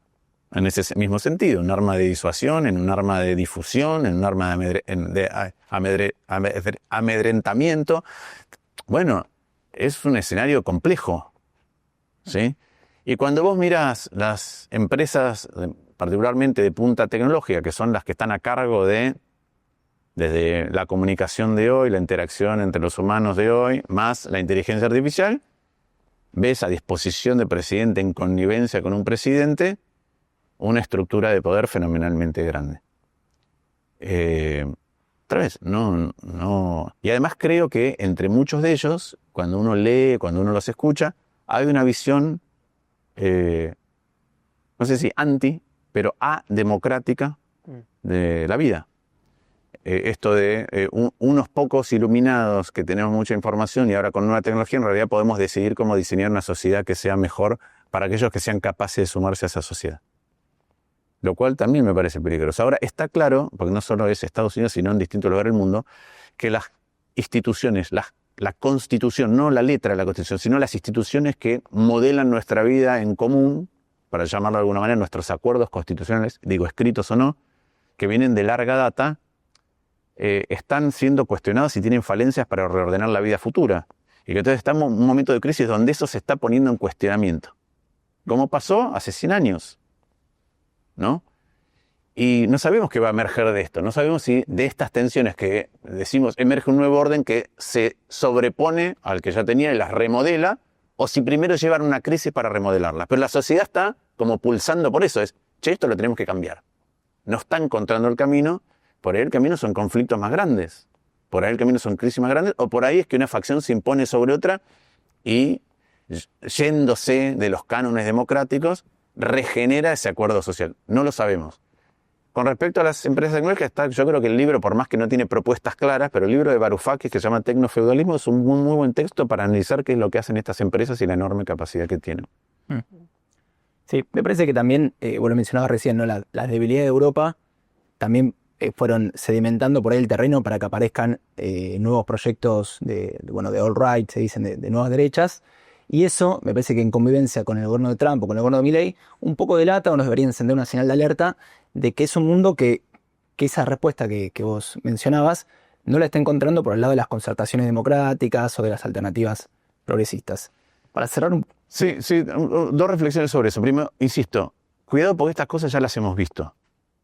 en ese mismo sentido, un arma de disuasión, en un arma de difusión, en un arma de amedrentamiento. Bueno, es un escenario complejo, ¿sí? Y cuando vos mirás las empresas, particularmente de punta tecnológica, que son las que están a cargo desde la comunicación de hoy, la interacción entre los humanos de hoy, más la inteligencia artificial, ves a disposición del presidente en connivencia con un presidente una estructura de poder fenomenalmente grande. Otra vez, no. Y además creo que entre muchos de ellos, cuando uno lee, cuando uno los escucha, hay una visión, no sé si anti, pero ademocrática de la vida. Esto de unos pocos iluminados que tenemos mucha información y ahora con nueva tecnología en realidad podemos decidir cómo diseñar una sociedad que sea mejor para aquellos que sean capaces de sumarse a esa sociedad. Lo cual también me parece peligroso. Ahora está claro, porque no solo es Estados Unidos, sino en distintos lugares del mundo, que las instituciones, la Constitución, no la letra de la Constitución, sino las instituciones que modelan nuestra vida en común, para llamarlo de alguna manera, nuestros acuerdos constitucionales, digo escritos o no, que vienen de larga data, están siendo cuestionados y tienen falencias para reordenar la vida futura. Y que entonces estamos en un momento de crisis donde eso se está poniendo en cuestionamiento. ¿Cómo pasó? Hace 100 años. ¿No? Y no sabemos qué va a emerger de esto. No sabemos si de estas tensiones que decimos emerge un nuevo orden que se sobrepone al que ya tenía y las remodela, o si primero llevan una crisis para remodelarlas. Pero la sociedad está como pulsando por eso. Esto lo tenemos que cambiar. No está encontrando el camino. Por ahí el camino son conflictos más grandes. Por ahí el camino son crisis más grandes. O por ahí es que una facción se impone sobre otra y, yéndose de los cánones democráticos, regenera ese acuerdo social. No lo sabemos. Con respecto a las empresas tecnológicas, yo creo que el libro, por más que no tiene propuestas claras, pero el libro de Varoufakis, que se llama Tecnofeudalismo, es un muy buen texto para analizar qué es lo que hacen estas empresas y la enorme capacidad que tienen. Sí, me parece que también, vos lo mencionabas recién, ¿no? Las debilidades de Europa también fueron sedimentando por ahí el terreno para que aparezcan nuevos proyectos de alt-right, se dicen, de nuevas derechas. Y eso, me parece que en convivencia con el gobierno de Trump o con el gobierno de Milei, un poco delata o nos debería encender una señal de alerta de que es un mundo que esa respuesta que vos mencionabas no la está encontrando por el lado de las concertaciones democráticas o de las alternativas progresistas. Para cerrar un... Sí, dos reflexiones sobre eso. Primero, insisto, cuidado porque estas cosas ya las hemos visto,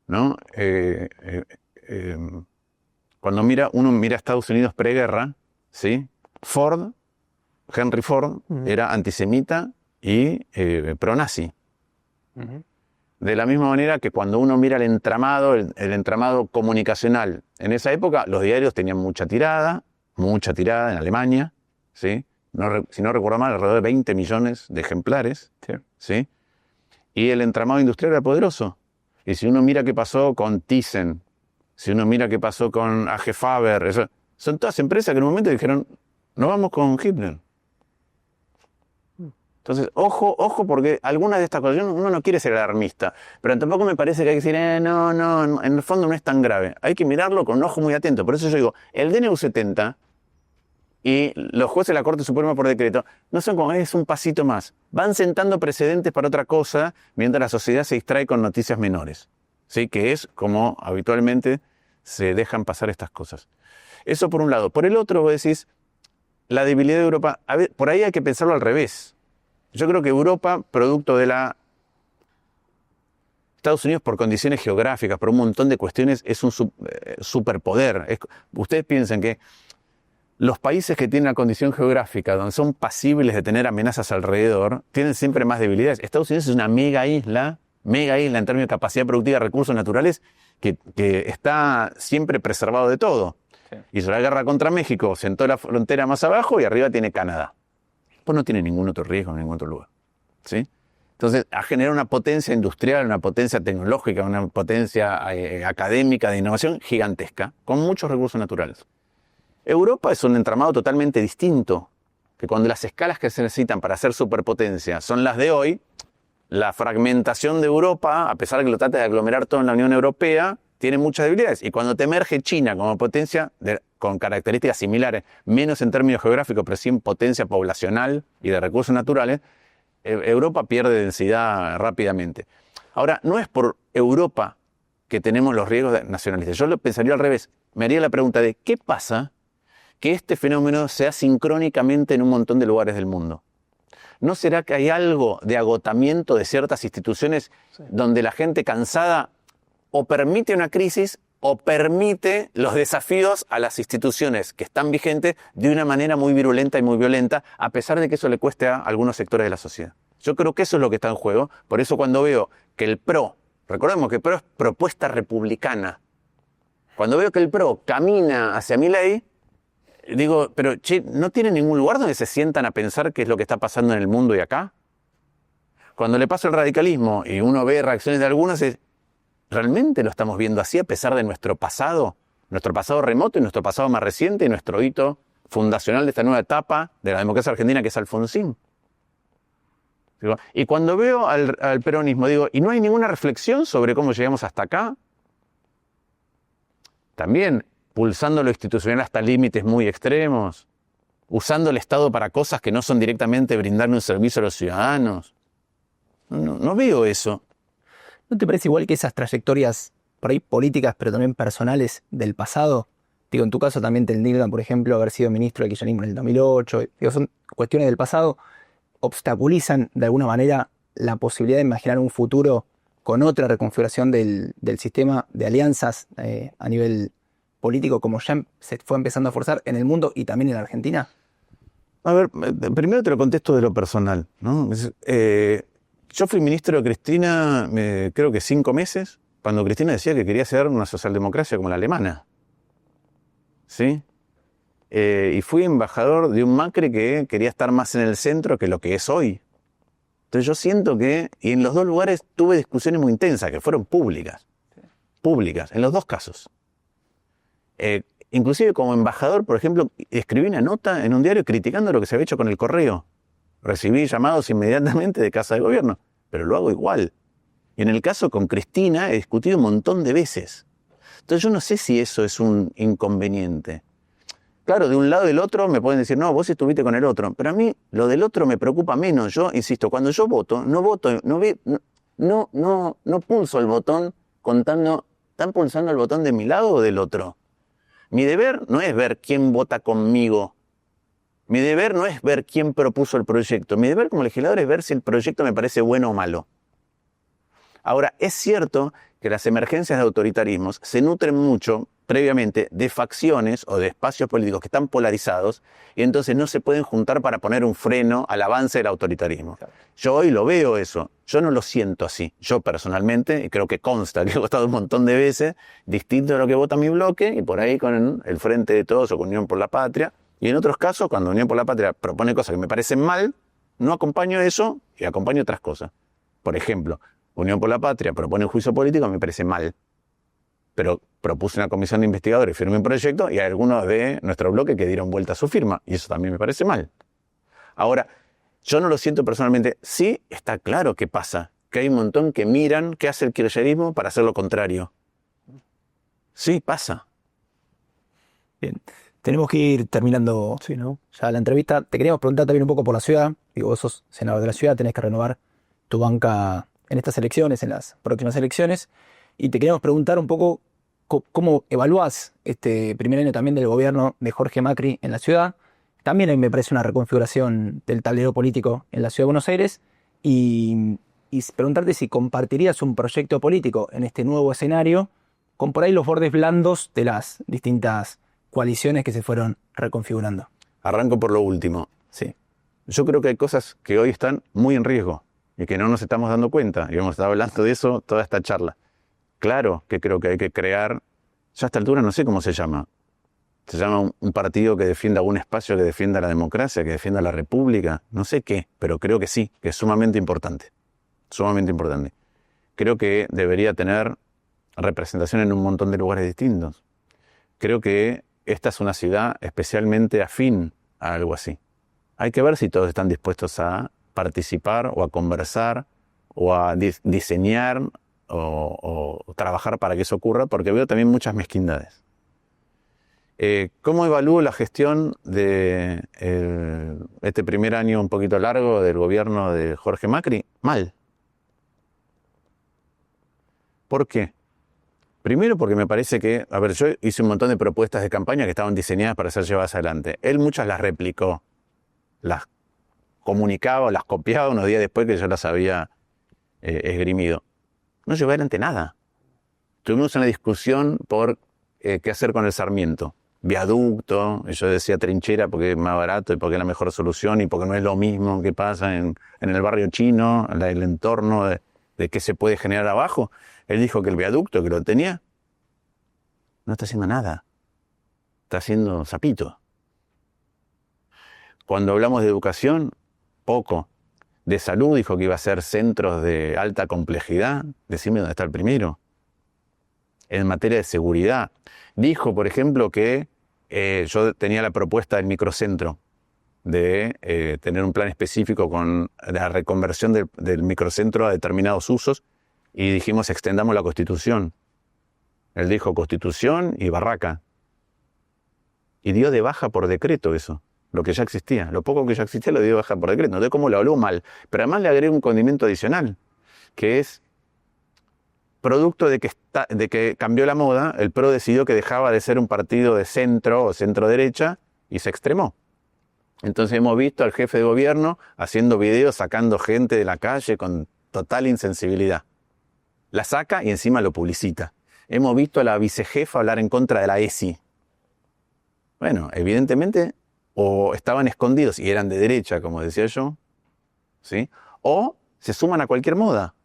¿no? Cuando uno mira a Estados Unidos preguerra, ¿sí? Henry Ford era antisemita y pro-nazi. De la misma manera que cuando uno mira el entramado comunicacional, en esa época los diarios tenían mucha tirada en Alemania, ¿sí? Si no recuerdo mal, alrededor de 20 millones de ejemplares, ¿sí? Y el entramado industrial era poderoso. Y si uno mira qué pasó con Thyssen, si uno mira qué pasó con AG Faber, son todas empresas que en un momento dijeron, no vamos con Hitler. Entonces, ojo, porque algunas de estas cosas, uno no quiere ser alarmista, pero tampoco me parece que hay que decir, no, en el fondo no es tan grave. Hay que mirarlo con un ojo muy atento. Por eso yo digo, el DNU 70 y los jueces de la Corte Suprema por decreto no son como, es un pasito más. Van sentando precedentes para otra cosa mientras la sociedad se distrae con noticias menores. ¿Sí? Que es como habitualmente se dejan pasar estas cosas. Eso por un lado. Por el otro, vos decís, la debilidad de Europa, a ver, por ahí hay que pensarlo al revés. Yo creo que Europa, producto de la Estados Unidos por condiciones geográficas, por un montón de cuestiones, es un superpoder. Ustedes piensan que los países que tienen una condición geográfica donde son pasibles de tener amenazas alrededor, tienen siempre más debilidades. Estados Unidos es una mega isla en términos de capacidad productiva de recursos naturales, que está siempre preservado de todo. Sí. Hizo la guerra contra México, sentó la frontera más abajo y arriba tiene Canadá. Pues no tiene ningún otro riesgo en ningún otro lugar. ¿Sí? Entonces, ha generado una potencia industrial, una potencia tecnológica, una potencia académica de innovación gigantesca, con muchos recursos naturales. Europa es un entramado totalmente distinto, que cuando las escalas que se necesitan para ser superpotencia son las de hoy, la fragmentación de Europa, a pesar de que lo trate de aglomerar todo en la Unión Europea, tiene muchas debilidades. Y cuando te emerge China como potencia con características similares, menos en términos geográficos, pero sí en potencia poblacional y de recursos naturales, Europa pierde densidad rápidamente. Ahora, no es por Europa que tenemos los riesgos nacionalistas. Yo lo pensaría al revés. Me haría la pregunta de ¿qué pasa que este fenómeno sea sincrónicamente en un montón de lugares del mundo? ¿No será que hay algo de agotamiento de ciertas instituciones donde la gente cansada o permite una crisis o permite los desafíos a las instituciones que están vigentes de una manera muy virulenta y muy violenta, a pesar de que eso le cueste a algunos sectores de la sociedad? Yo creo que eso es lo que está en juego. Por eso cuando veo que el PRO, recordemos que el PRO es propuesta republicana, cuando veo que el PRO camina hacia Milei, digo, pero che, ¿no tiene ningún lugar donde se sientan a pensar qué es lo que está pasando en el mundo y acá? Cuando le pasa el radicalismo y uno ve reacciones de algunos, ¿realmente lo estamos viendo así a pesar de nuestro pasado remoto y nuestro pasado más reciente y nuestro hito fundacional de esta nueva etapa de la democracia argentina que es Alfonsín? Digo, y cuando veo al peronismo, digo, ¿y no hay ninguna reflexión sobre cómo llegamos hasta acá? También pulsando lo institucional hasta límites muy extremos, usando el Estado para cosas que no son directamente brindarle un servicio a los ciudadanos. No veo eso. ¿No te parece igual que esas trayectorias por ahí políticas, pero también personales del pasado? Digo, en tu caso también tendrían, por ejemplo, haber sido ministro del kirchnerismo en el 2008. Digo, son cuestiones del pasado, obstaculizan de alguna manera la posibilidad de imaginar un futuro con otra reconfiguración del sistema de alianzas a nivel político, como ya se fue empezando a forzar en el mundo y también en la Argentina? A ver, primero te lo contesto de lo personal, ¿no? Yo fui ministro de Cristina, creo que 5 meses, cuando Cristina decía que quería hacer una socialdemocracia como la alemana. ¿Sí? Y fui embajador de un Macri que quería estar más en el centro que lo que es hoy. Entonces yo siento que, y en los dos lugares tuve discusiones muy intensas, que fueron públicas, en los dos casos. Inclusive como embajador, por ejemplo, escribí una nota en un diario criticando lo que se había hecho con el correo. Recibí llamados inmediatamente de Casa de Gobierno, pero lo hago igual. Y en el caso con Cristina he discutido un montón de veces. Entonces yo no sé si eso es un inconveniente. Claro, de un lado y del otro me pueden decir, no, vos estuviste con el otro. Pero a mí lo del otro me preocupa menos. Yo, insisto, cuando yo voto, no pulso el botón contando, ¿están pulsando el botón de mi lado o del otro? Mi deber no es ver quién vota conmigo. Mi deber no es ver quién propuso el proyecto. Mi deber como legislador es ver si el proyecto me parece bueno o malo. Ahora, es cierto que las emergencias de autoritarismos se nutren mucho previamente de facciones o de espacios políticos que están polarizados y entonces no se pueden juntar para poner un freno al avance del autoritarismo. Yo hoy lo veo eso, yo no lo siento así. Yo personalmente, y creo que consta que he votado un montón de veces, distinto de lo que vota mi bloque y por ahí con el Frente de Todos o con Unión por la Patria. Y en otros casos, cuando Unión por la Patria propone cosas que me parecen mal, no acompaño eso y acompaño otras cosas. Por ejemplo, Unión por la Patria propone un juicio político, me parece mal. Pero propuse una comisión de investigadores, firmé un proyecto y hay algunos de nuestro bloque que dieron vuelta a su firma. Y eso también me parece mal. Ahora, yo no lo siento personalmente. Sí está claro qué pasa. Que hay un montón que miran qué hace el kirchnerismo para hacer lo contrario. Sí, pasa. Bien. Tenemos que ir terminando Sí, ¿no? ya la entrevista. Te queríamos preguntar también un poco por la ciudad. Digo, vos sos senador de la ciudad, tenés que renovar tu banca en estas elecciones, en las próximas elecciones. Y te queríamos preguntar un poco cómo evaluás este primer año también del gobierno de Jorge Macri en la ciudad. También me parece una reconfiguración del tablero político en la ciudad de Buenos Aires. Y preguntarte si compartirías un proyecto político en este nuevo escenario con por ahí los bordes blandos de las distintas coaliciones que se fueron reconfigurando. Arranco por lo último. Sí. Yo creo que hay cosas que hoy están muy en riesgo y que no nos estamos dando cuenta. Y hemos estado hablando de eso toda esta charla. Claro que creo que hay que crear, ya a esta altura no sé cómo se llama. Se llama un partido que defienda un espacio, que defienda la democracia, que defienda la república. No sé qué, pero creo que sí, que es sumamente importante. Sumamente importante. Creo que debería tener representación en un montón de lugares distintos. Creo que esta es una ciudad especialmente afín a algo así. Hay que ver si todos están dispuestos a participar o a conversar o a diseñar o trabajar para que eso ocurra, porque veo también muchas mezquindades. ¿Cómo evalúo la gestión de este primer año un poquito largo del gobierno de Jorge Macri? Mal. ¿Por qué? Primero porque me parece que, a ver, yo hice un montón de propuestas de campaña que estaban diseñadas para ser llevadas adelante. Él muchas las replicó, las comunicaba o las copiaba unos días después que yo las había esgrimido. No llevó adelante nada. Tuvimos una discusión por qué hacer con el Sarmiento. Viaducto, yo decía trinchera porque es más barato y porque es la mejor solución y porque no es lo mismo que pasa en el barrio chino, el entorno de qué se puede generar abajo. Él dijo que el viaducto, que lo tenía, no está haciendo nada. Está haciendo sapito. Cuando hablamos de educación, poco. De salud, dijo que iba a ser centros de alta complejidad. Decime dónde está el primero. En materia de seguridad, dijo, por ejemplo, que yo tenía la propuesta del microcentro, de tener un plan específico con la reconversión del microcentro a determinados usos, y dijimos, extendamos la Constitución. Él dijo Constitución y barraca. Y dio de baja por decreto eso, lo que ya existía. Lo poco que ya existía lo dio de baja por decreto. No sé cómo lo habló mal. Pero además le agregó un condimento adicional, que es producto de que cambió la moda. El PRO decidió que dejaba de ser un partido de centro o centro-derecha y se extremó. Entonces hemos visto al jefe de gobierno haciendo videos, sacando gente de la calle con total insensibilidad. La saca y encima lo publicita. Hemos visto a la vicejefa hablar en contra de la ESI. Bueno, evidentemente, o estaban escondidos y eran de derecha, como decía yo, ¿sí? O se suman a cualquier moda.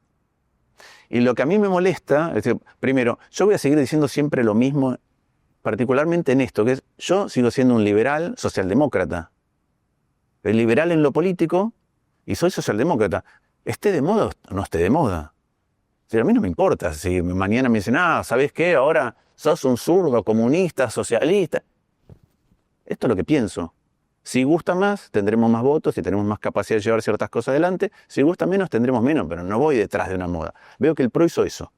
Y lo que a mí me molesta, es decir, primero, yo voy a seguir diciendo siempre lo mismo, particularmente en esto, que es, yo sigo siendo un liberal socialdemócrata. El liberal en lo político, y soy socialdemócrata. Esté de moda o no esté de moda. O sea, a mí no me importa si mañana me dicen, ¿sabes qué? Ahora sos un zurdo, comunista, socialista. Esto es lo que pienso. Si gusta más, tendremos más votos y tenemos más capacidad de llevar ciertas cosas adelante. Si gusta menos, tendremos menos, pero no voy detrás de una moda. Veo que el PRO hizo eso.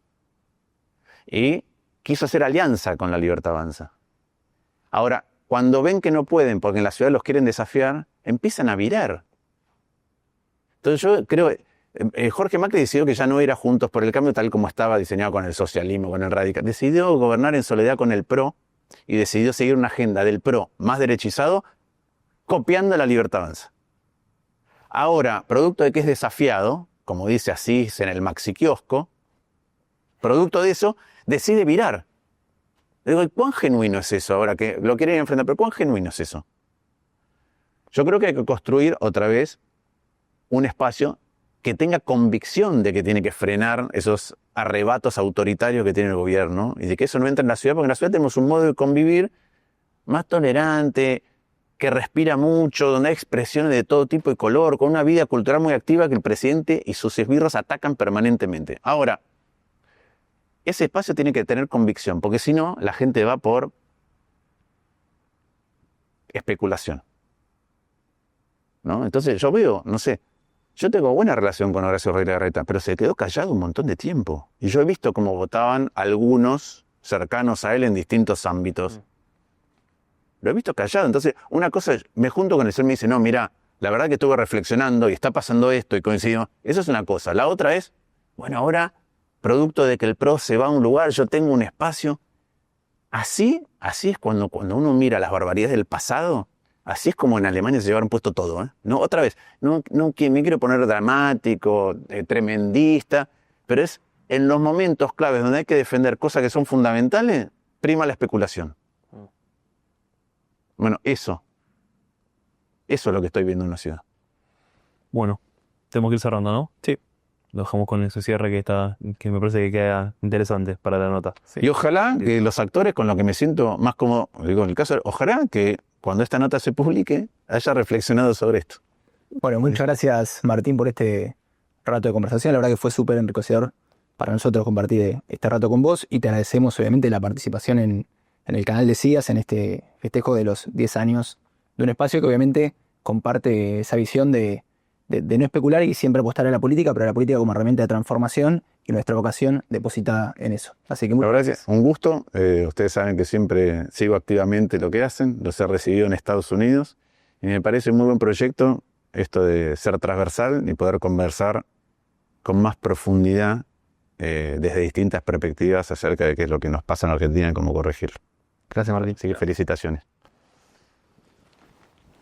Y quiso hacer alianza con la Libertad Avanza. Ahora, cuando ven que no pueden, porque en la ciudad los quieren desafiar, empiezan a virar. Entonces yo creo, Jorge Macri decidió que ya no era Juntos por el Cambio tal como estaba diseñado con el socialismo, con el radical. Decidió gobernar en soledad con el PRO y decidió seguir una agenda del PRO más derechizado, copiando la Libertad Avanza. Ahora, producto de que es desafiado, como dice Asís en el Maxi Kiosco, producto de eso, decide virar. Digo, ¿cuán genuino es eso ahora que lo quieren enfrentar? Pero ¿cuán genuino es eso? Yo creo que hay que construir otra vez un espacio que tenga convicción de que tiene que frenar esos arrebatos autoritarios que tiene el gobierno y de que eso no entra en la ciudad, porque en la ciudad tenemos un modo de convivir más tolerante, que respira mucho, donde hay expresiones de todo tipo y color, con una vida cultural muy activa que el presidente y sus esbirros atacan permanentemente. Ahora, ese espacio tiene que tener convicción, porque si no, la gente va por especulación, ¿no? Entonces yo veo, no sé, yo tengo buena relación con Horacio Rodríguez Larreta, pero se quedó callado un montón de tiempo. Y yo he visto cómo votaban algunos cercanos a él en distintos ámbitos. lo he visto callado. Entonces, una cosa es, me junto con el señor y me dice, no, mira, la verdad que estuve reflexionando y está pasando esto y coincido. Eso es una cosa. La otra es, bueno, ahora, producto de que el PRO se va a un lugar, yo tengo un espacio. Así es cuando uno mira las barbaridades del pasado, así es como en Alemania se llevaron puesto todo. No, otra vez, no me quiero poner dramático, tremendista, pero es en los momentos claves donde hay que defender cosas que son fundamentales, prima la especulación. Bueno, eso es lo que estoy viendo en una ciudad. Bueno, tenemos que ir cerrando, ¿no? Sí. Lo dejamos con ese cierre que me parece que queda interesante para la nota. Sí. Y ojalá que los actores con los que me siento más cómodo, digo en el caso, ojalá que cuando esta nota se publique haya reflexionado sobre esto. Bueno, muchas gracias, Martín, por este rato de conversación. La verdad que fue súper enriquecedor para nosotros compartir este rato con vos y te agradecemos obviamente la participación en el canal de CIAS en este festejo de los 10 años de un espacio que obviamente comparte esa visión de no especular y siempre apostar a la política, pero a la política como herramienta de transformación y nuestra vocación depositada en eso. Así que La muchas verdad gracias. que un gusto. Ustedes saben que siempre sigo activamente lo que hacen. Los he recibido en Estados Unidos y me parece un muy buen proyecto esto de ser transversal y poder conversar con más profundidad desde distintas perspectivas acerca de qué es lo que nos pasa en Argentina y cómo corregirlo. Gracias, Martín. Así que felicitaciones.